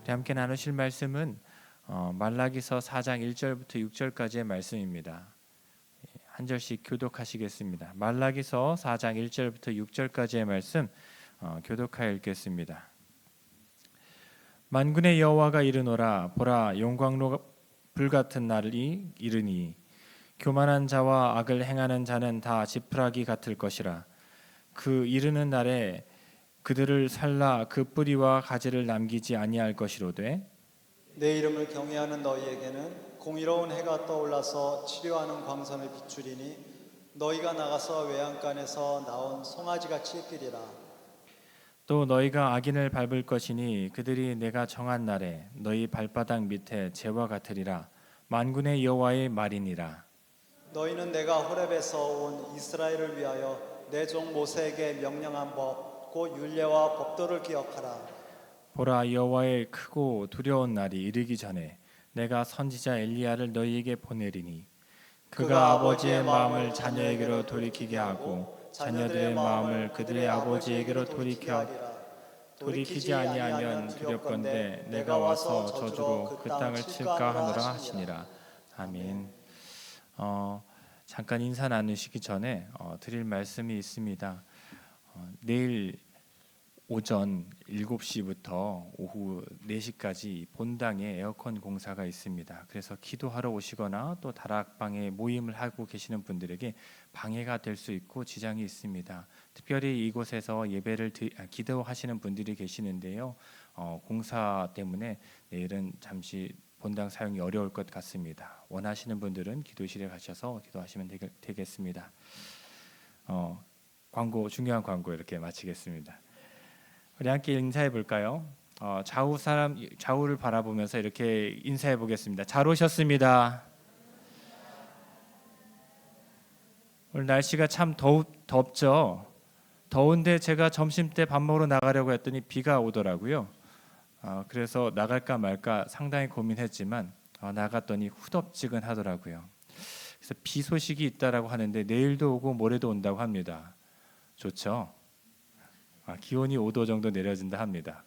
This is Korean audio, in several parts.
우리 함께 나누실 말씀은 말라기서 4장 1절부터 6절까지의 말씀입니다. 한 절씩 교독하시겠습니다. 말라기서 4장 1절부터 6절까지의 말씀 교독하여 읽겠습니다. 만군의 여호와가 이르노라. 보라, 영광로 불같은 날이 이르니 교만한 자와 악을 행하는 자는 다 지푸라기 같을 것이라. 그 이르는 날에 그들을 살라 그 뿌리와 가지를 남기지 아니할 것이로되 내 이름을 경외하는 너희에게는 공의로운 해가 떠올라서 치료하는 광선을 비추리니 너희가 나가서 외양간에서 나온 송아지같이 뛰리라. 또 너희가 악인을 밟을 것이니 그들이 내가 정한 날에 너희 발바닥 밑에 재와 같으리라. 만군의 여호와의 말이니라. 너희는 내가 호렙에서 온 이스라엘을 위하여 내 종 모세에게 명령한 법 곧 율례와 법도를 기억하라. 보라, 여호와의 크고 두려운 날이 이르기 전에 내가 선지자 엘리야를 너희에게 보내리니 그가 아버지의 마음을 자녀에게로 돌이키게 하고 자녀들의 마음을 그들의 아버지에게로 돌이키지 아니하면 두렵건대 내가 와서 저주로 그 땅을 칠까 하노라 하시니라. 아멘. 잠깐 인사 나누시기 전에 드릴 말씀이 있습니다. 내일 오전 7시부터 오후 4시까지 본당에 에어컨 공사가 있습니다. 그래서 기도하러 오시거나 또 다락방에 모임을 하고 계시는 분들에게 방해가 될 수 있고 지장이 있습니다. 특별히 이곳에서 기도하시는 분들이 계시는데요. 공사 때문에 내일은 잠시 본당 사용이 어려울 것 같습니다. 원하시는 분들은 기도실에 가셔서 기도하시면 되겠습니다. 중요한 광고 이렇게 마치겠습니다. 우리 함께 인사해 볼까요? 좌우를 바라보면서 이렇게 인사해 보겠습니다. 잘 오셨습니다. 오늘 날씨가 참 덥죠. 더운데 제가 점심 때 밥 먹으러 나가려고 했더니 비가 오더라고요. 그래서 나갈까 말까 상당히 고민했지만 나갔더니 후덥지근하더라고요. 그래서 비 소식이 있다라고 하는데 내일도 오고 모레도 온다고 합니다. 좋죠? 기온이 5도 정도 내려진다 합니다.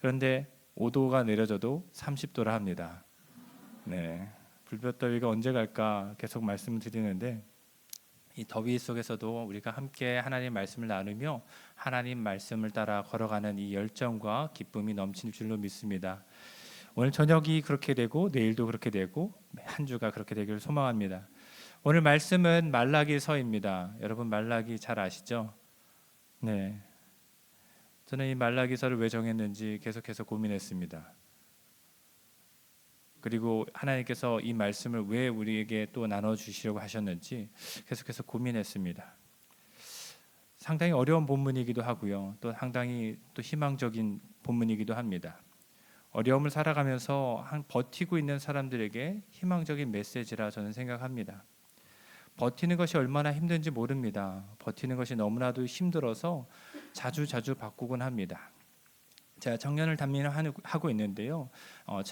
그런데 5도가 내려져도 30도라 합니다. 네, 불볕더위가 언제 갈까 계속 말씀드리는데 이 더위 속에서도 우리가 함께 하나님 말씀을 나누며 하나님 말씀을 따라 걸어가는 이 열정과 기쁨이 넘칠 줄로 믿습니다. 오늘 저녁이 그렇게 되고 내일도 그렇게 되고 한 주가 그렇게 되기를 소망합니다. 오늘 말씀은 말라기서입니다. 여러분 말라기 잘 아시죠? 네, 저는 이 말라기서를 왜 정했는지 계속해서 고민했습니다. 그리고 하나님께서 이 말씀을 왜 우리에게 또 나눠주시려고 하셨는지 계속해서 고민했습니다. 상당히 어려운 본문이기도 하고요. 또 상당히 또 희망적인 본문이기도 합니다. 어려움을 살아가면서 버티고 있는 사람들에게 희망적인 메시지라 저는 생각합니다. 버티는 것이 얼마나 힘든지 모릅니다. 버티는 것이 너무나도 힘들어서 자주 바꾸곤 합니다. 제가 청년을 담임하고 있는데요. 한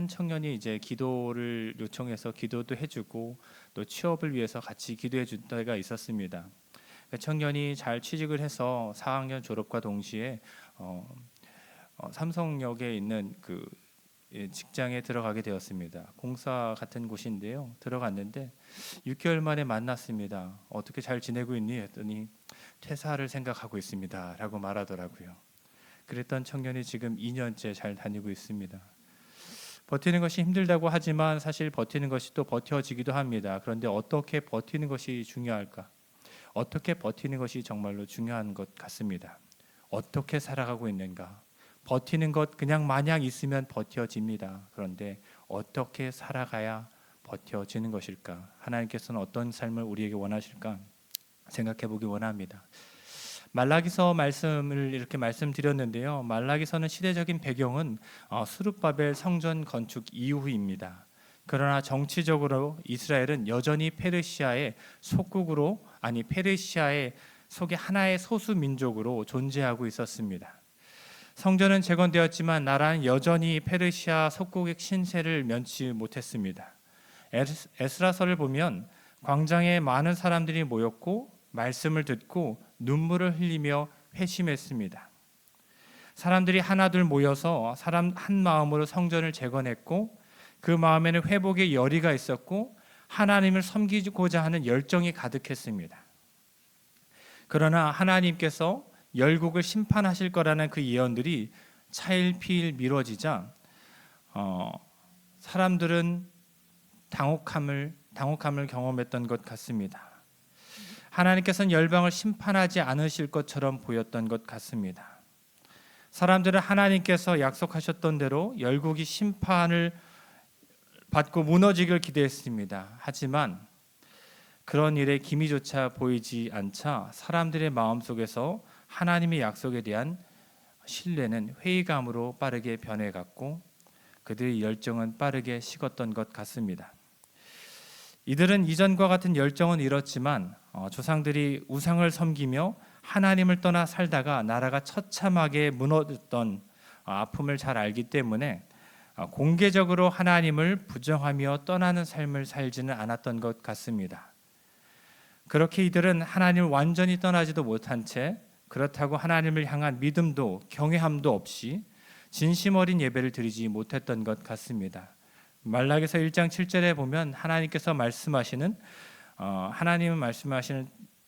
청년이 이제 기도를 요청해서 기도도 해주고 또 취업을 위해서 같이 기도해 준 때가 있었습니다. 청년이 잘 취직을 해서 4학년 졸업과 동시에 삼성역에 있는 그 직장에 들어가게 되었습니다. 공사 같은 곳인데요. 들어갔는데 6개월 만에 만났습니다. 어떻게 잘 지내고 있니? 했더니 퇴사를 생각하고 있습니다. 라고 말하더라고요. 그랬던 청년이 지금 2년째 잘 다니고 있습니다. 버티는 것이 힘들다고 하지만 사실 버티는 것이 또 버텨지기도 합니다. 그런데 어떻게 버티는 것이 중요할까? 어떻게 버티는 것이 정말로 중요한 것 같습니다. 어떻게 살아가고 있는가? 버티는 것 그냥 마냥 있으면 버텨집니다. 그런데 어떻게 살아가야 버텨지는 것일까? 하나님께서는 어떤 삶을 우리에게 원하실까? 생각해 보기 원합니다. 말라기서 말씀을 이렇게 말씀드렸는데요. 말라기서는 시대적인 배경은 스룹바벨 성전 건축 이후입니다. 그러나 정치적으로 이스라엘은 여전히 페르시아의 속의 하나의 소수 민족으로 존재하고 있었습니다. 성전은 재건되었지만 나라는 여전히 페르시아 속국의 신세를 면치 못했습니다. 에스라서를 보면 광장에 많은 사람들이 모였고 말씀을 듣고 눈물을 흘리며 회심했습니다. 사람들이 하나둘 모여서 사람 한 마음으로 성전을 재건했고 그 마음에는 회복의 열의가 있었고 하나님을 섬기고자 하는 열정이 가득했습니다. 그러나 하나님께서 열국을 심판하실 거라는 그 예언들이 차일피일 미뤄지자 사람들은 당혹함을 경험했던 것 같습니다. 하나님께서는 열방을 심판하지 않으실 것처럼 보였던 것 같습니다. 사람들은 하나님께서 약속하셨던 대로 열국이 심판을 받고 무너지길 기대했습니다. 하지만 그런 일의 기미조차 보이지 않자 사람들의 마음속에서 하나님의 약속에 대한 신뢰는 회의감으로 빠르게 변해갔고 그들의 열정은 빠르게 식었던 것 같습니다. 이들은 이전과 같은 열정은 잃었지만 조상들이 우상을 섬기며 하나님을 떠나 살다가 나라가 처참하게 무너졌던 아픔을 잘 알기 때문에 공개적으로 하나님을 부정하며 떠나는 삶을 살지는 않았던 것 같습니다. 그렇게 이들은 하나님을 완전히 떠나지도 못한 채 그렇다고 하나님을 향한 믿음도 경외함도 없이 진심 어린 예배를 드리지 못했던 것 같습니다. 말라기서 1장 7절에 보면 하나님께서 말씀하시는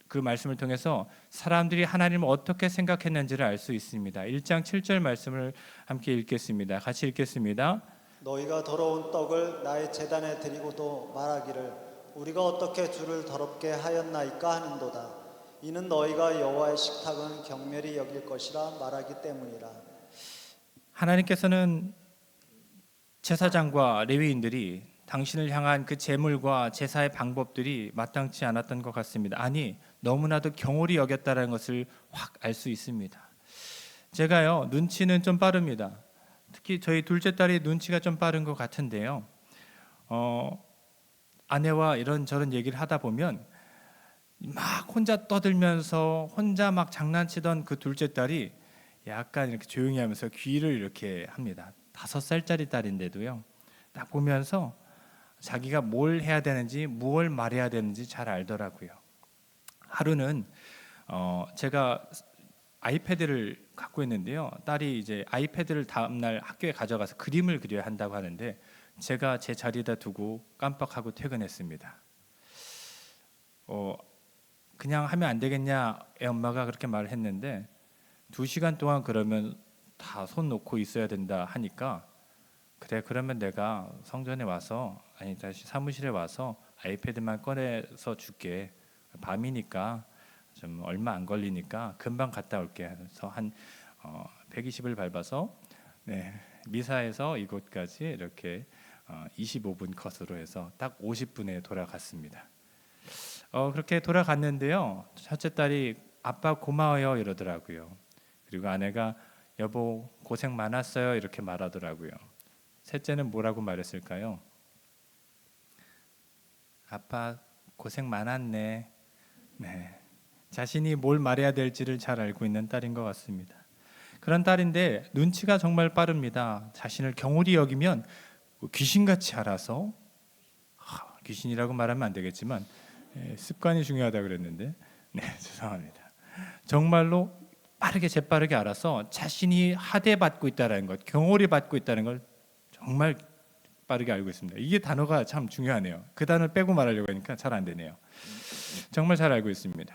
그 말씀을 통해서 사람들이 하나님을 어떻게 생각했는지를 알 수 있습니다. 1장 7절 말씀을 함께 읽겠습니다. 같이 읽겠습니다. 너희가 더러운 떡을 나의 제단에 드리고도 말하기를 우리가 어떻게 주를 더럽게 하였나이까 하는도다. 이는 너희가 여호와의 식탁은 경멸히 여길 것이라 말하기 때문이라. 하나님께서는 제사장과 레위인들이 당신을 향한 그 제물과 제사의 방법들이 마땅치 않았던 것 같습니다. 아니, 너무나도 경홀히 여겼다는 것을 확 알 수 있습니다. 제가요, 눈치는 좀 빠릅니다. 특히 저희 둘째 딸이 눈치가 좀 빠른 것 같은데요. 아내와 이런저런 얘기를 하다 보면 막 혼자 떠들면서 혼자 막 장난치던 그 둘째 딸이 약간 이렇게 조용히 하면서 귀를 이렇게 합니다. 5살짜리 딸인데도요. 딱 보면서 자기가 뭘 해야 되는지 무엇을 말해야 되는지 잘 알더라고요. 하루는 제가 아이패드를 갖고 있는데요. 딸이 이제 아이패드를 다음날 학교에 가져가서 그림을 그려야 한다고 하는데 제가 제 자리에다 두고 깜빡하고 퇴근했습니다. 그냥 하면 안 되겠냐 애 엄마가 그렇게 말을 했는데 2시간 동안 그러면 다 손 놓고 있어야 된다 하니까 그래 그러면 내가 성전에 와서 아니 다시 사무실에 와서 아이패드만 꺼내서 줄게. 밤이니까 좀 얼마 안 걸리니까 금방 갔다 올게 해서 한 120을 밟아서 미사에서 이곳까지 이렇게 25분 컷으로 해서 딱 50분에 돌아갔습니다. 그렇게 돌아갔는데요. 첫째 딸이 아빠 고마워요 이러더라고요. 그리고 아내가 여보 고생 많았어요 이렇게 말하더라고요. 셋째는 뭐라고 말했을까요? 아빠 고생 많았네. 네. 자신이 뭘 말해야 될지를 잘 알고 있는 딸인 것 같습니다. 그런 딸인데 눈치가 정말 빠릅니다. 자신을 경홀히 여기면 귀신같이 알아서 귀신이라고 말하면 안 되겠지만 습관이 중요하다 그랬는데 죄송합니다. 정말로 빠르게 재빠르게 알아서 자신이 하대받고 있다는 것, 경홀히 받고 있다는 걸 정말 빠르게 알고 있습니다. 이게 단어가 참 중요하네요. 그 단어를 빼고 말하려고 하니까 잘 안 되네요. 정말 잘 알고 있습니다.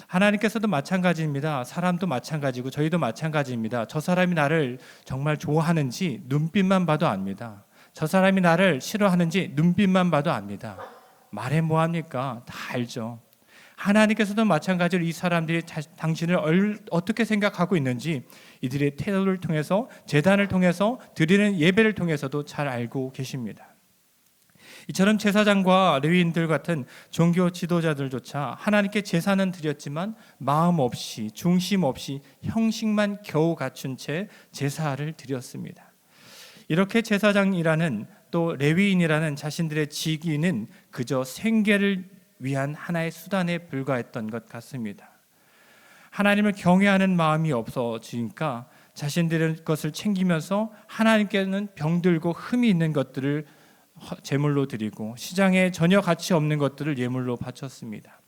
하나님께서도 마찬가지입니다. 사람도 마찬가지고 저희도 마찬가지입니다. 저 사람이 나를 정말 좋아하는지 눈빛만 봐도 압니다. 저 사람이 나를 싫어하는지 눈빛만 봐도 압니다. 말해 뭐합니까? 다 알죠. 하나님께서도 마찬가지로 이 사람들이 당신을 어떻게 생각하고 있는지 이들의 태도를 통해서 제단을 통해서 드리는 예배를 통해서도 잘 알고 계십니다. 이처럼 제사장과 레위인들 같은 종교 지도자들조차 하나님께 제사는 드렸지만 마음 없이 중심 없이 형식만 겨우 갖춘 채 제사를 드렸습니다. 이렇게 제사장이라는 또 레위인이라는 자신들의 직위는 그저 생계를 위한 하나의 수단에 불과했던 것 같습니다. 하나님을 경외하는 마음이 없어지니까 자신들의 것을 챙기면서 하나님께는 병들고 흠이 있는 것들을 제물로 드리고 시장에 전혀 가치 없는 것들을 예물로 바쳤습니다.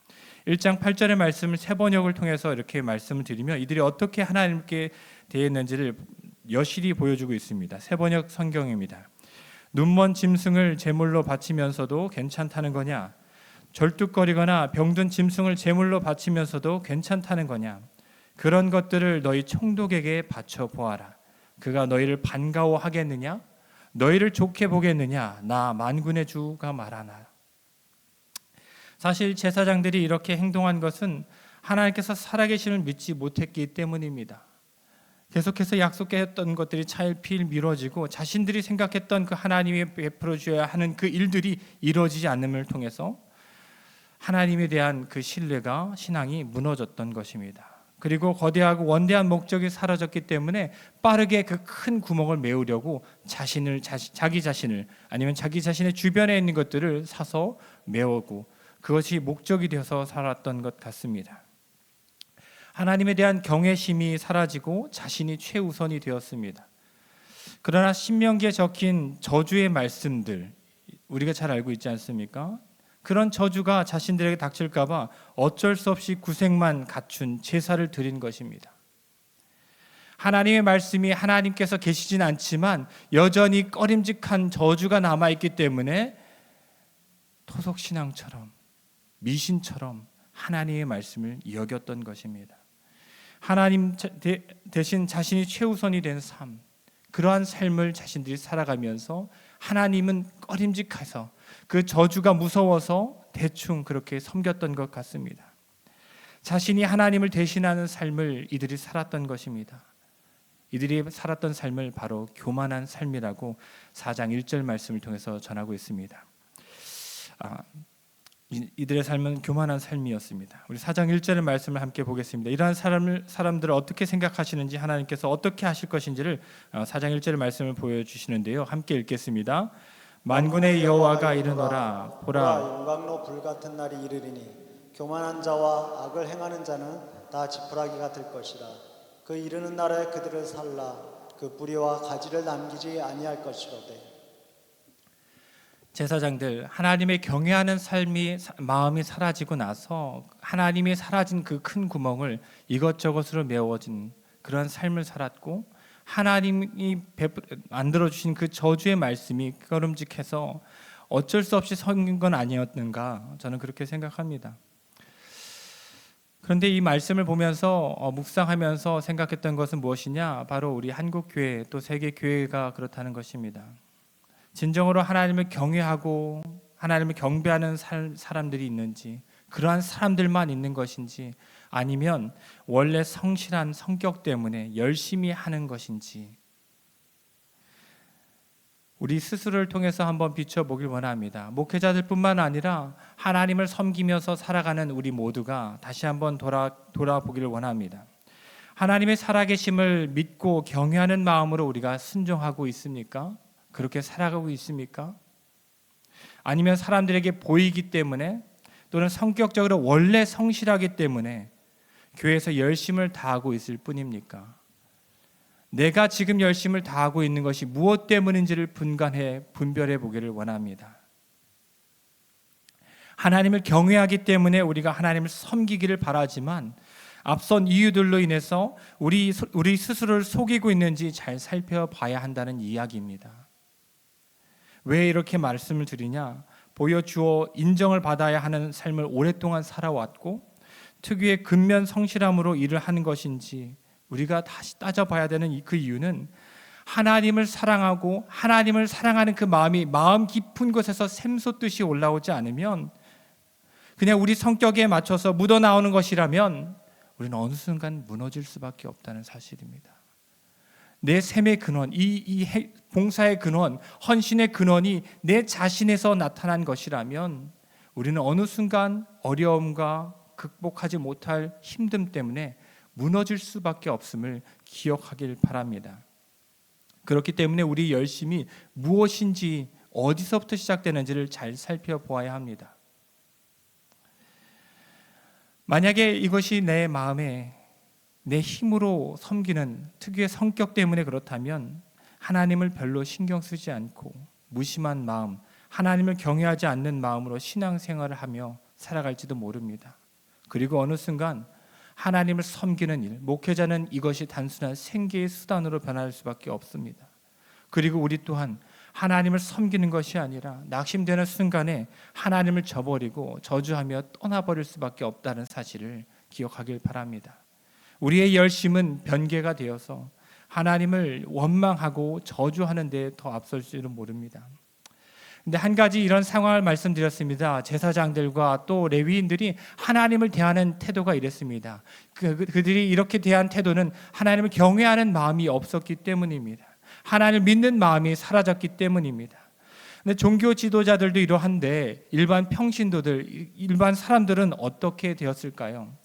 1장 8절의 말씀을 세번역을 통해서 이렇게 말씀을 드리며 이들이 어떻게 하나님께 되어 있는지를 여실히 보여주고 있습니다. 새번역 성경입니다. 눈먼 짐승을 제물로 바치면서도 괜찮다는 거냐? 절뚝거리거나 병든 짐승을 제물로 바치면서도 괜찮다는 거냐? 그런 것들을 너희 총독에게 바쳐 보아라. 그가 너희를 반가워하겠느냐? 너희를 좋게 보겠느냐? 나 만군의 주가 말하나. 사실 제사장들이 이렇게 행동한 것은 하나님께서 살아계심을 믿지 못했기 때문입니다. 계속해서 약속했던 것들이 차일피일 미뤄지고 자신들이 생각했던 그 하나님이 베풀어 주어야 하는 그 일들이 이루어지지 않음을 통해서 하나님에 대한 그 신뢰가 신앙이 무너졌던 것입니다. 그리고 거대하고 원대한 목적이 사라졌기 때문에 빠르게 그 큰 구멍을 메우려고 자기 자신을 아니면 자기 자신의 주변에 있는 것들을 사서 메우고 그것이 목적이 되어서 살았던 것 같습니다. 하나님에 대한 경외심이 사라지고 자신이 최우선이 되었습니다. 그러나 신명기에 적힌 저주의 말씀들 우리가 잘 알고 있지 않습니까? 그런 저주가 자신들에게 닥칠까 봐 어쩔 수 없이 구색만 갖춘 제사를 드린 것입니다. 하나님의 말씀이 하나님께서 계시진 않지만 여전히 꺼림직한 저주가 남아있기 때문에 토속신앙처럼 미신처럼 하나님의 말씀을 여겼던 것입니다. 하나님 대신 자신이 최우선이 된 삶, 그러한 삶을 자신들이 살아가면서 하나님은 꺼림직해서 그 저주가 무서워서 대충 그렇게 섬겼던 것 같습니다. 자신이 하나님을 대신하는 삶을 이들이 살았던 것입니다. 이들이 살았던 삶을 바로 교만한 삶이라고 4장 1절 말씀을 통해서 전하고 있습니다. 이들의 삶은 교만한 삶이었습니다. 우리 4장 1절의 말씀을 함께 보겠습니다. 이러한 사람들을 어떻게 생각하시는지 하나님께서 어떻게 하실 것인지를 4장 1절의 말씀을 보여주시는데요. 함께 읽겠습니다. 만군의 여호와가 이르노라 보라 용광로 불같은 날이 이르리니 교만한 자와 악을 행하는 자는 다 지푸라기가 될 것이라. 그 이르는 날에 그들을 살라 그 뿌리와 가지를 남기지 아니할 것이로되. 제사장들 하나님의 경외하는 마음이 사라지고 나서 하나님이 사라진 그 큰 구멍을 이것저것으로 메워진 그런 삶을 살았고 하나님이 만들어 주신 그 저주의 말씀이 꺼름직해서 어쩔 수 없이 섬긴 건 아니었는가 저는 그렇게 생각합니다. 그런데 이 말씀을 보면서 묵상하면서 생각했던 것은 무엇이냐? 바로 우리 한국 교회 또 세계 교회가 그렇다는 것입니다. 진정으로 하나님을 경외하고 하나님을 경배하는 사람들이 있는지 그러한 사람들만 있는 것인지 아니면 원래 성실한 성격 때문에 열심히 하는 것인지 우리 스스로를 통해서 한번 비춰보길 원합니다. 목회자들뿐만 아니라 하나님을 섬기면서 살아가는 우리 모두가 다시 한번 돌아보기를 원합니다. 하나님의 살아계심을 믿고 경외하는 마음으로 우리가 순종하고 있습니까? 그렇게 살아가고 있습니까? 아니면 사람들에게 보이기 때문에 또는 성격적으로 원래 성실하기 때문에 교회에서 열심을 다하고 있을 뿐입니까? 내가 지금 열심을 다하고 있는 것이 무엇 때문인지를 분별해 보기를 원합니다. 하나님을 경외하기 때문에 우리가 하나님을 섬기기를 바라지만 앞선 이유들로 인해서 우리 스스로를 속이고 있는지 잘 살펴봐야 한다는 이야기입니다. 왜 이렇게 말씀을 드리냐? 보여주어 인정을 받아야 하는 삶을 오랫동안 살아왔고 특유의 근면 성실함으로 일을 하는 것인지 우리가 다시 따져봐야 되는 그 이유는 하나님을 사랑하고 하나님을 사랑하는 그 마음이 마음 깊은 곳에서 샘솟듯이 올라오지 않으면 그냥 우리 성격에 맞춰서 묻어나오는 것이라면 우리는 어느 순간 무너질 수밖에 없다는 사실입니다. 내 삶의 근원, 이 봉사의 근원, 헌신의 근원이 내 자신에서 나타난 것이라면 우리는 어느 순간 어려움과 극복하지 못할 힘듦 때문에 무너질 수밖에 없음을 기억하길 바랍니다. 그렇기 때문에 우리 열심이 무엇인지 어디서부터 시작되는지를 잘 살펴보아야 합니다. 만약에 이것이 내 마음에 내 힘으로 섬기는 특유의 성격 때문에 그렇다면 하나님을 별로 신경 쓰지 않고 무심한 마음, 하나님을 경외하지 않는 마음으로 신앙생활을 하며 살아갈지도 모릅니다. 그리고 어느 순간 하나님을 섬기는 일, 목회자는 이것이 단순한 생계의 수단으로 변할 수밖에 없습니다. 그리고 우리 또한 하나님을 섬기는 것이 아니라 낙심되는 순간에 하나님을 저버리고 저주하며 떠나버릴 수밖에 없다는 사실을 기억하길 바랍니다. 우리의 열심은 변개가 되어서 하나님을 원망하고 저주하는 데 더 앞설지는 모릅니다. 근데 한 가지 이런 상황을 말씀드렸습니다. 제사장들과 또 레위인들이 하나님을 대하는 태도가 이랬습니다. 그들이 이렇게 대한 태도는 하나님을 경외하는 마음이 없었기 때문입니다. 하나님을 믿는 마음이 사라졌기 때문입니다. 근데 종교 지도자들도 이러한데 일반 평신도들, 일반 사람들은 어떻게 되었을까요?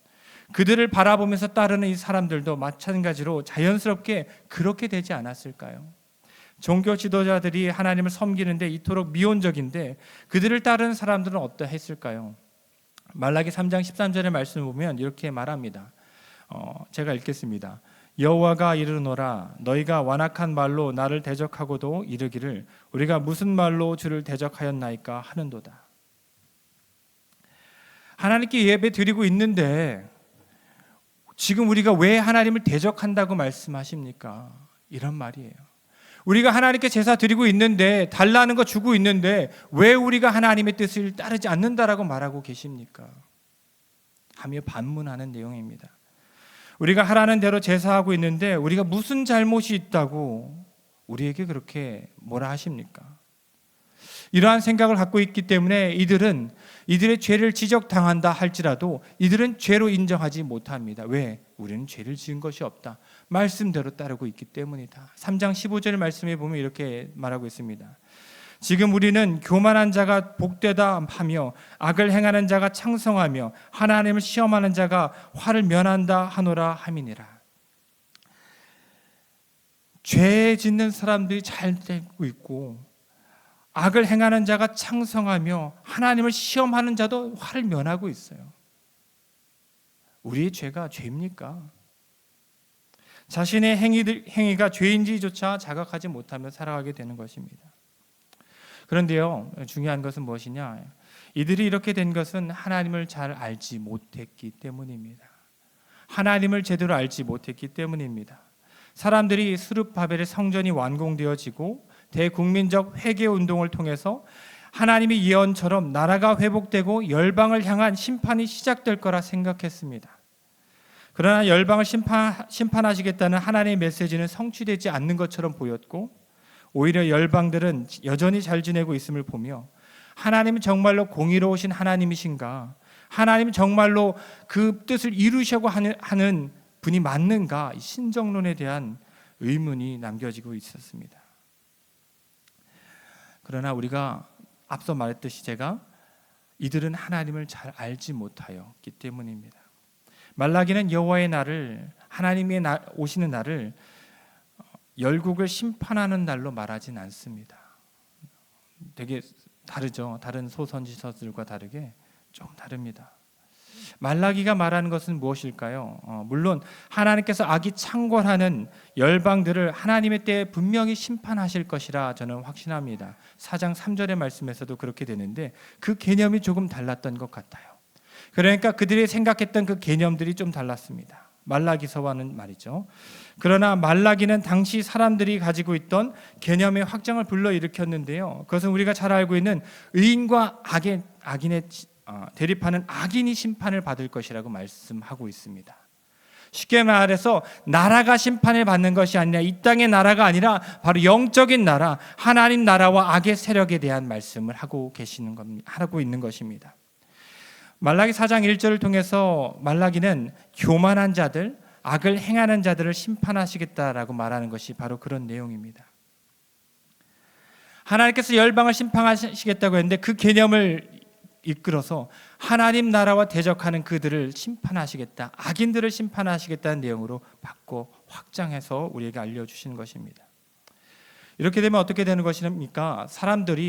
그들을 바라보면서 따르는 이 사람들도 마찬가지로 자연스럽게 그렇게 되지 않았을까요? 종교 지도자들이 하나님을 섬기는데 이토록 미온적인데 그들을 따르는 사람들은 어떠했을까요? 말라기 3장 13절의 말씀을 보면 이렇게 말합니다. 제가 읽겠습니다. 여호와가 이르노라 너희가 완악한 말로 나를 대적하고도 이르기를 우리가 무슨 말로 주를 대적하였나이까 하는도다. 하나님께 예배 드리고 있는데 지금 우리가 왜 하나님을 대적한다고 말씀하십니까? 이런 말이에요. 우리가 하나님께 제사 드리고 있는데 달라는 거 주고 있는데 왜 우리가 하나님의 뜻을 따르지 않는다라고 말하고 계십니까? 하며 반문하는 내용입니다. 우리가 하라는 대로 제사하고 있는데 우리가 무슨 잘못이 있다고 우리에게 그렇게 뭐라 하십니까? 이러한 생각을 갖고 있기 때문에 이들의 죄를 지적당한다 할지라도 이들은 죄로 인정하지 못합니다. 왜? 우리는 죄를 지은 것이 없다. 말씀대로 따르고 있기 때문이다. 3장 15절 말씀에 보면 이렇게 말하고 있습니다. 지금 우리는 교만한 자가 복되다 하며 악을 행하는 자가 창성하며 하나님을 시험하는 자가 화를 면한다 하노라 함이니라. 죄 짓는 사람들이 잘 되고 있고 악을 행하는 자가 창성하며 하나님을 시험하는 자도 화를 면하고 있어요. 우리의 죄가 죄입니까? 자신의 행위가 죄인지조차 자각하지 못하며 살아가게 되는 것입니다. 그런데요, 중요한 것은 무엇이냐? 이들이 이렇게 된 것은 하나님을 잘 알지 못했기 때문입니다. 하나님을 제대로 알지 못했기 때문입니다. 사람들이 스룹바벨의 성전이 완공되어지고 대국민적 회개 운동을 통해서 하나님의 예언처럼 나라가 회복되고 열방을 향한 심판이 시작될 거라 생각했습니다. 그러나 열방을 심판하시겠다는 하나님의 메시지는 성취되지 않는 것처럼 보였고 오히려 열방들은 여전히 잘 지내고 있음을 보며 하나님은 정말로 공의로우신 하나님이신가? 하나님은 정말로 그 뜻을 이루시려고 하는 분이 맞는가? 신정론에 대한 의문이 남겨지고 있었습니다. 그러나 우리가 앞서 말했듯이 이들은 하나님을 잘 알지 못하였기 때문입니다. 말라기는 여호와의 날을 하나님의 오시는 날을 열국을 심판하는 날로 말하진 않습니다. 되게 다르죠. 다른 소선지서들과 다르게 좀 다릅니다. 말라기가 말하는 것은 무엇일까요? 물론 하나님께서 악이 창궐하는 열방들을 하나님의 때에 분명히 심판하실 것이라 저는 확신합니다. 4장 3절의 말씀에서도 그렇게 되는데 그 개념이 조금 달랐던 것 같아요. 그러니까 그들이 생각했던 그 개념들이 좀 달랐습니다. 말라기서와는 말이죠. 그러나 말라기는 당시 사람들이 가지고 있던 개념의 확장을 불러일으켰는데요. 그것은 우리가 잘 알고 있는 의인과 악인의 대립하는 악인이 심판을 받을 것이라고 말씀하고 있습니다. 쉽게 말해서 나라가 심판을 받는 것이 아니라 이 땅의 나라가 아니라 바로 영적인 나라, 하나님 나라와 악의 세력에 대한 말씀을 하고 있는 것입니다. 말라기 4장 1절을 통해서 말라기는 교만한 자들, 악을 행하는 자들을 심판하시겠다라고 말하는 것이 바로 그런 내용입니다. 하나님께서 열방을 심판하시겠다고 했는데 그 개념을 이끌어서 하나님 나라와 대적하는 그들을 심판하시겠다, 악인들을 심판하시겠다는 내용으로 바꿔 확장해서 우리에게 알려주시는 것입니다. 이렇게 되면 어떻게 되는 것입니까?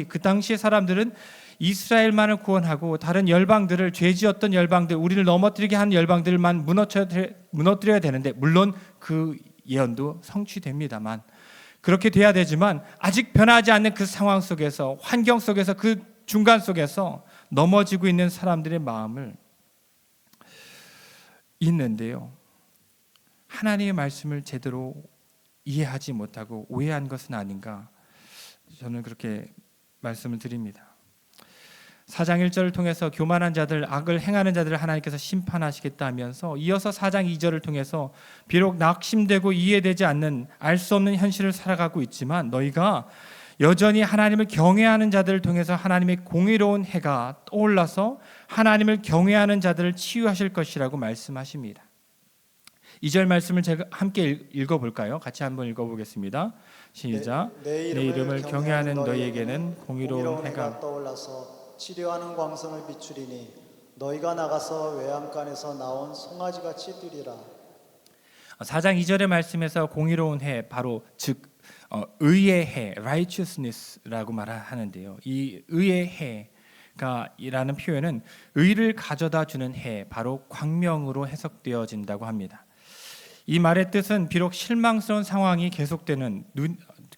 그 당시의 사람들은 이스라엘만을 구원하고 다른 열방들을, 죄지었던 열방들, 우리를 넘어뜨리게 한 열방들만 무너뜨려야 되는데, 물론 그 예언도 성취됩니다만, 그렇게 돼야 되지만 아직 변하지 않는 그 상황 속에서, 환경 속에서, 그 중간 속에서 넘어지고 있는 사람들의 마음을 있는데요. 하나님의 말씀을 제대로 이해하지 못하고 오해한 것은 아닌가, 저는 그렇게 말씀을 드립니다. 4장 1절을 통해서 교만한 자들, 악을 행하는 자들을 하나님께서 심판하시겠다 하면서 이어서 4장 2절을 통해서 비록 낙심되고 이해되지 않는 알 수 없는 현실을 살아가고 있지만 너희가 여전히 하나님을 경외하는 자들을 통해서 하나님의 공의로운 해가 떠올라서 하나님을 경외하는 자들을 치유하실 것이라고 말씀하십니다. 2절 말씀을 제가 함께 읽어볼까요? 같이 한번 읽어보겠습니다. 시작. 내 이름을 경외하는 너희에게는 공의로운 해가 떠올라서 치료하는 광선을 비추리니 너희가 나가서 외양간에서 나온 송아지같이 뛰리라. 4장 2절의 말씀에서 공의로운 해, 바로 즉 의의 해, righteousness라고 말하는데요. 이 의의 해가 이라는 표현은 의를 가져다 주는 해, 바로 광명으로 해석되어진다고 합니다. 이 말의 뜻은 비록 실망스러운 상황이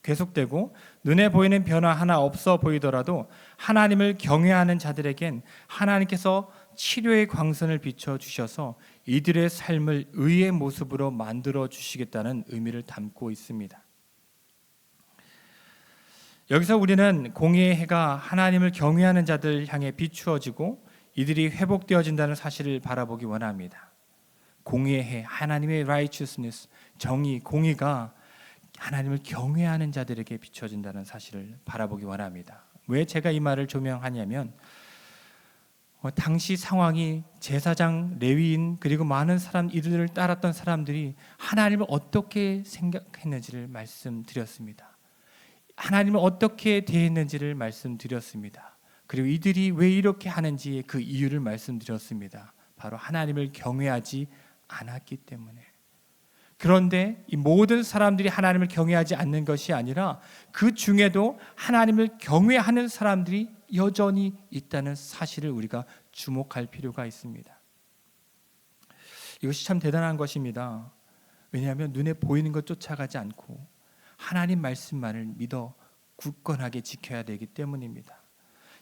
계속되고 눈에 보이는 변화 하나 없어 보이더라도 하나님을 경외하는 자들에겐 하나님께서 치료의 광선을 비춰 주셔서 이들의 삶을 의의 모습으로 만들어 주시겠다는 의미를 담고 있습니다. 여기서 우리는 공의의 해가 하나님을 경외하는 자들 향해 비추어지고 이들이 회복되어진다는 사실을 바라보기 원합니다. 공의의 해, 하나님의 righteousness, 정의, 공의가 하나님을 경외하는 자들에게 비춰진다는 사실을 바라보기 원합니다. 왜 제가 이 말을 조명하냐면 당시 상황이 제사장, 레위인 그리고 많은 사람, 이들을 따랐던 사람들이 하나님을 어떻게 생각했는지를 말씀드렸습니다. 하나님을 어떻게 대했는지를 말씀드렸습니다. 그리고 이들이 왜 이렇게 하는지의 그 이유를 말씀드렸습니다. 바로 하나님을 경외하지 않았기 때문에. 그런데 이 모든 사람들이 하나님을 경외하지 않는 것이 아니라 그 중에도 하나님을 경외하는 사람들이 여전히 있다는 사실을 우리가 주목할 필요가 있습니다. 이것이 참 대단한 것입니다. 왜냐하면 눈에 보이는 것 쫓아가지 않고 하나님 말씀만을 믿어 굳건하게 지켜야 되기 때문입니다.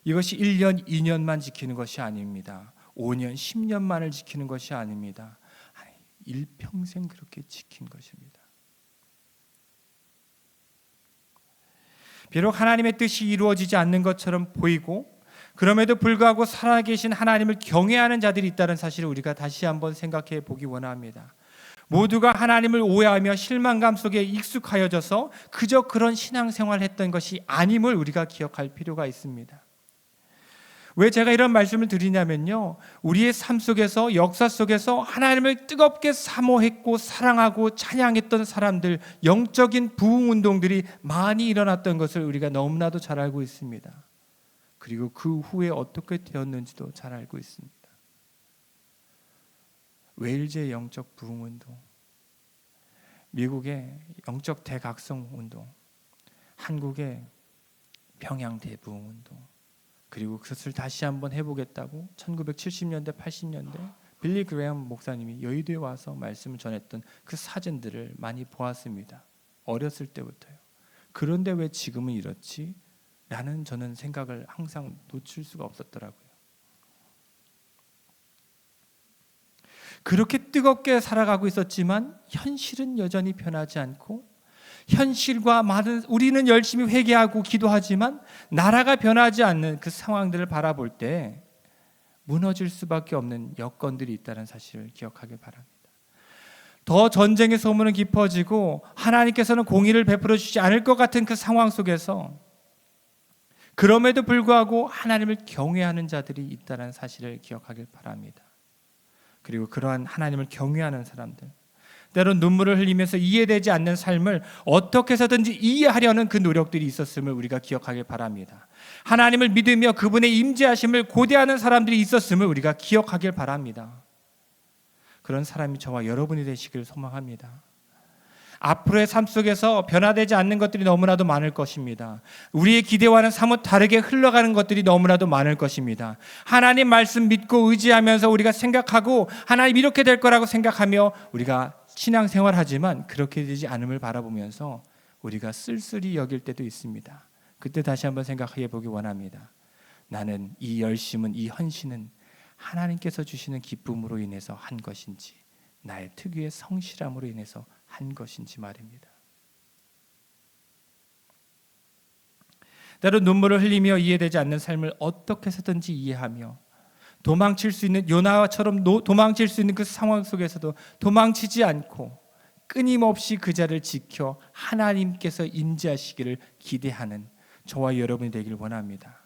이것이 1년, 2년만 지키는 것이 아닙니다. 5년, 10년만을 지키는 것이 아닙니다. 일평생 그렇게 지킨 것입니다. 비록 하나님의 뜻이 이루어지지 않는 것처럼 보이고 그럼에도 불구하고 살아계신 하나님을 경외하는 자들이 있다는 사실을 우리가 다시 한번 생각해 보기 원합니다. 모두가 하나님을 오해하며 실망감 속에 익숙하여져서 그저 그런 신앙생활을 했던 것이 아님을 우리가 기억할 필요가 있습니다. 왜 제가 이런 말씀을 드리냐면요, 우리의 삶 속에서, 역사 속에서 하나님을 뜨겁게 사모했고 사랑하고 찬양했던 사람들, 영적인 부흥운동들이 많이 일어났던 것을 우리가 너무나도 잘 알고 있습니다. 그리고 그 후에 어떻게 되었는지도 잘 알고 있습니다. 웨일즈의 영적 부흥운동, 미국의 영적 대각성운동, 한국의 평양 대부흥운동, 그리고 그것을 다시 한번 해보겠다고 1970년대 80년대 빌리 그레엄 목사님이 여의도에 와서 말씀을 전했던 그 사진들을 많이 보았습니다. 어렸을 때부터요. 그런데 왜 지금은 이렇지? 라는 저는 생각을 항상 놓칠 수가 없었더라고요. 그렇게 뜨겁게 살아가고 있었지만 현실은 여전히 변하지 않고, 현실과 많은, 우리는 열심히 회개하고 기도하지만 나라가 변하지 않는 그 상황들을 바라볼 때 무너질 수밖에 없는 여건들이 있다는 사실을 기억하길 바랍니다. 더 전쟁의 소문은 깊어지고 하나님께서는 공의를 베풀어 주지 않을 것 같은 그 상황 속에서 그럼에도 불구하고 하나님을 경외하는 자들이 있다는 사실을 기억하길 바랍니다. 그리고 그러한 하나님을 경외하는 사람들, 때론 눈물을 흘리면서 이해되지 않는 삶을 어떻게 해서든지 이해하려는 그 노력들이 있었음을 우리가 기억하길 바랍니다. 하나님을 믿으며 그분의 임재하심을 고대하는 사람들이 있었음을 우리가 기억하길 바랍니다. 그런 사람이 저와 여러분이 되시길 소망합니다. 앞으로의 삶 속에서 변화되지 않는 것들이 너무나도 많을 것입니다. 우리의 기대와는 사뭇 다르게 흘러가는 것들이 너무나도 많을 것입니다. 하나님 말씀 믿고 의지하면서 우리가 생각하고 하나님 이렇게 될 거라고 생각하며 우리가 신앙생활하지만 그렇게 되지 않음을 바라보면서 우리가 쓸쓸히 여길 때도 있습니다. 그때 다시 한번 생각해 보기 원합니다. 나는 이 열심은, 이 헌신은 하나님께서 주시는 기쁨으로 인해서 한 것인지 나의 특유의 성실함으로 인해서 한 것인지 말입니다. 때로 눈물을 흘리며 이해되지 않는 삶을 어떻게 해서든지 이해하며 도망칠 수 있는 요나처럼 도망칠 수 있는 그 상황 속에서도 도망치지 않고 끊임없이 그 자리를 지켜 하나님께서 임재하시기를 기대하는 저와 여러분이 되길 원합니다.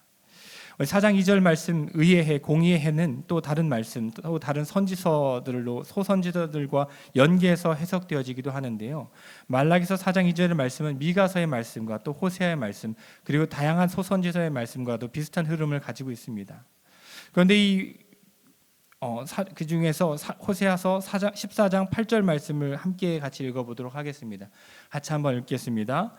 4장 2절 말씀 의의 해, 공의의 해는 또 다른 말씀, 또 다른 선지서들로 소선지서들과 연계해서 해석되어지기도 하는데요. 말라기서 4장 2절의 말씀은 미가서의 말씀과 또 호세아의 말씀, 그리고 다양한 소선지서의 말씀과도 비슷한 흐름을 가지고 있습니다. 그런데 그 중에서 호세아서 14장 8절 말씀을 함께 같이 읽어보도록 하겠습니다. 같이 한번 읽겠습니다.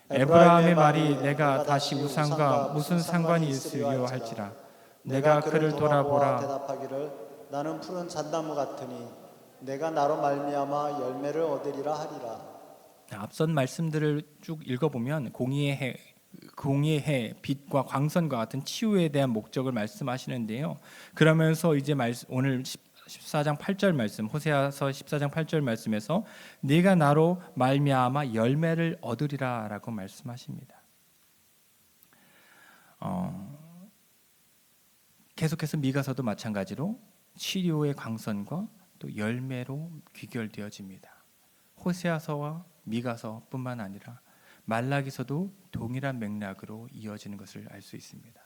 에브라임의 말이 내가 다시 우상과 무슨 상관이 있으려 할지라 내가 그를 돌아보라. 대답하기를 나는 푸른 잣나무 같으니 내가 나로 말미암아 열매를 얻으리라 하리라. 앞선 말씀들을 쭉 읽어보면 공의의 해, 빛과 광선과 같은 치유에 대한 목적을 말씀하시는데요. 그러면서 이제 오늘 14장 8절 말씀, 호세아서 14장 8절 말씀에서 네가 나로 말미암아 열매를 얻으리라라고 말씀하십니다. 계속해서 미가서도 마찬가지로 치료의 광선과 또 열매로 귀결되어집니다. 호세아서와 미가서뿐만 아니라 말라기서도 동일한 맥락으로 이어지는 것을 알 수 있습니다.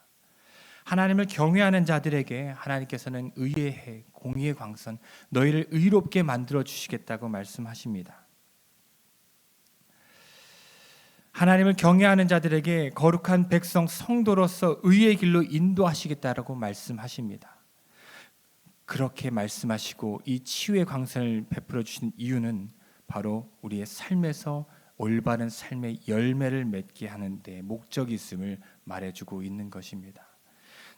하나님을 경외하는 자들에게 하나님께서는 의의 해, 공의의 광선, 너희를 의롭게 만들어 주시겠다고 말씀하십니다. 하나님을 경외하는 자들에게 거룩한 백성 성도로서 의의 길로 인도하시겠다라고 말씀하십니다. 그렇게 말씀하시고 이 치유의 광선을 베풀어 주신 이유는 바로 우리의 삶에서 올바른 삶의 열매를 맺게 하는 데 목적이 있음을 말해주고 있는 것입니다.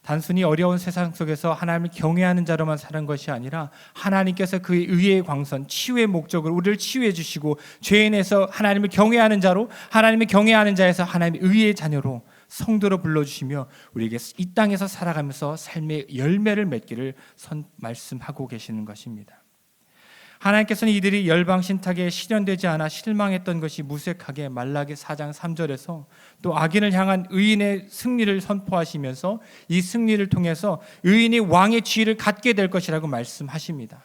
단순히 어려운 세상 속에서 하나님을 경외하는 자로만 사는 것이 아니라 하나님께서 그의 의의 광선, 치유의 목적으로 우리를 치유해 주시고 죄인에서 하나님을 경외하는 자로, 하나님을 경외하는 자에서 하나님의 의의 자녀로 성도로 불러주시며 우리에게 이 땅에서 살아가면서 삶의 열매를 맺기를 말씀하고 계시는 것입니다. 하나님께서는 이들이 열방 신탁에 실현되지 않아 실망했던 것이 무색하게 말라기 4장 3절에서 또 악인을 향한 의인의 승리를 선포하시면서 이 승리를 통해서 의인이 왕의 지위를 갖게 될 것이라고 말씀하십니다.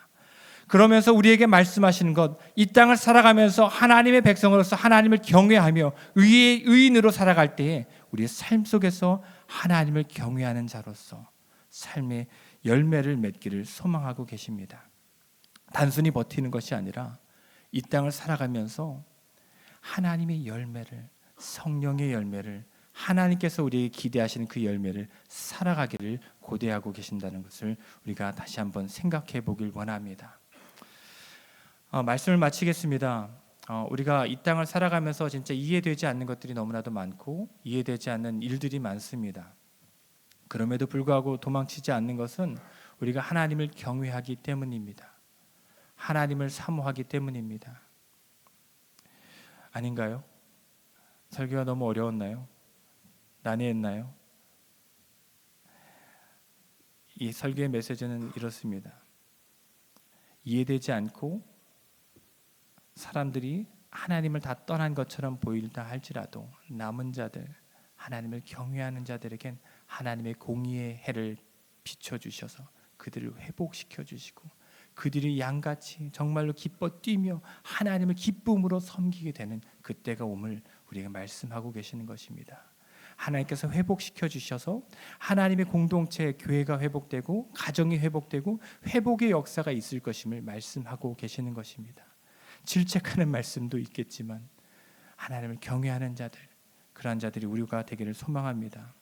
그러면서 우리에게 말씀하시는 것, 이 땅을 살아가면서 하나님의 백성으로서 하나님을 경외하며 의인으로 살아갈 때에 우리의 삶 속에서 하나님을 경외하는 자로서 삶의 열매를 맺기를 소망하고 계십니다. 단순히 버티는 것이 아니라 이 땅을 살아가면서 하나님의 열매를, 성령의 열매를, 하나님께서 우리에게 기대하시는 그 열매를 살아가기를 고대하고 계신다는 것을 우리가 다시 한번 생각해 보길 원합니다. 말씀을 마치겠습니다. 우리가 이 땅을 살아가면서 진짜 이해되지 않는 것들이 너무나도 많고 이해되지 않는 일들이 많습니다. 그럼에도 불구하고 도망치지 않는 것은 우리가 하나님을 경외하기 때문입니다. 하나님을 사모하기 때문입니다. 아닌가요? 설교가 너무 어려웠나요? 난해했나요? 이 설교의 메시지는 이렇습니다. 이해되지 않고 사람들이 하나님을 다 떠난 것처럼 보일다 할지라도 남은 자들, 하나님을 경외하는 자들에겐 하나님의 공의의 해를 비춰주셔서 그들을 회복시켜 주시고 그들이 양같이 정말로 기뻐 뛰며 하나님을 기쁨으로 섬기게 되는 그때가 옴을 우리가 말씀하고 계시는 것입니다. 하나님께서 회복시켜 주셔서 하나님의 공동체, 교회가 회복되고 가정이 회복되고 회복의 역사가 있을 것임을 말씀하고 계시는 것입니다. 질책하는 말씀도 있겠지만 하나님을 경외하는 자들, 그러한 자들이 우리가 되기를 소망합니다.